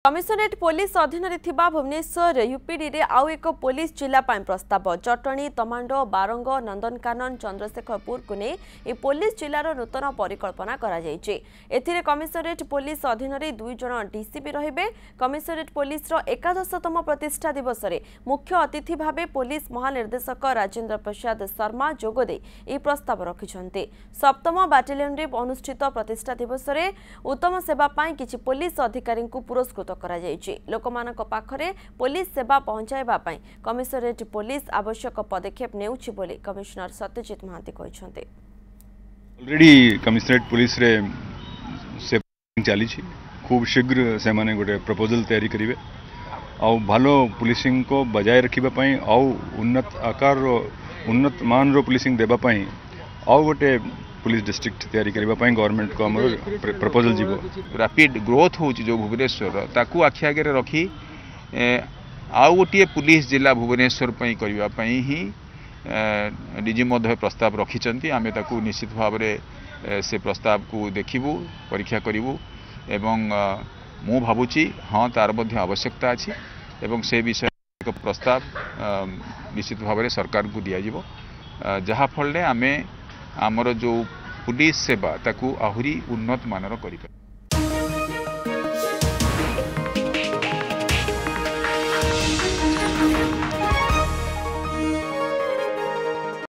Commissionerate police अधीन Bhubaneswar UPD रे आउ एक पुलिस जिला प्रस्ताव जटणी तमांडो बारंग नंदनकानन चंद्रशेखरपुर को नहीं पुलिस जिलार नूतन परिकल्पना एथिरे कमिशनरेट पुलिस अधीन दुई जन डीसीपी रहिबे। कमिशनरेट पुलिस एकादशतम प्रतिष्ठा दिवस रे मुख्य अतिथि भावे पुलिस महानिर्देशक राजेंद्र प्रसाद शर्मा जोगदे यह प्रस्ताव रखिछन्ते। सप्तम बाटालियन रे अनुष्ठित प्रतिष्ठा दिवस रे उत्तम सेवा पाई किछि पुलिस अधिकारी को पुरस्कृत लोकमानक पाखरे पुलिस सेवा पहुंचाइबा पाई कमिशनरेट पुलिस आवश्यक पदक्षेप नेउछि बोली कमिश्नर सत्यजित महांती कहिसन्ते। ऑलरेडी कमिशनरेट पुलिस रे से चली खूब शीघ्र से माने गोटे प्रपोजल तैयारी करिवे आ भालो पुलिसिंग को बजाय रखिबा पाई आ उन्नत आकार उन्नत मान रो पुलिसिंग देबा पाई आ गोटे पुलिस डिस्ट्रिक्ट तैयारी करबा पाई गवर्नमेंट को हमर प्रपोजल जीवो। रैपिड ग्रोथ होची जो भुवनेश्वर ताकू आखि आगे रखी आउ गोटे पुलिस जिला भुवनेश्वर पई करबा पई ही डीजी महोदय प्रस्ताव रखिचंती। आमे ताकू निश्चित भाव में से प्रस्ताव को देखिबू परीक्षा करिवू एवं मु भाबुची हाँ तार मध्य आवश्यकता अछि एवं से विषय एक प्रस्ताव निश्चित भाव में सरकार को दिया जिवो जहा फल आमे आमर जो पुलिस सेवा ताकू आहुरी उन्नत मानर करिपा।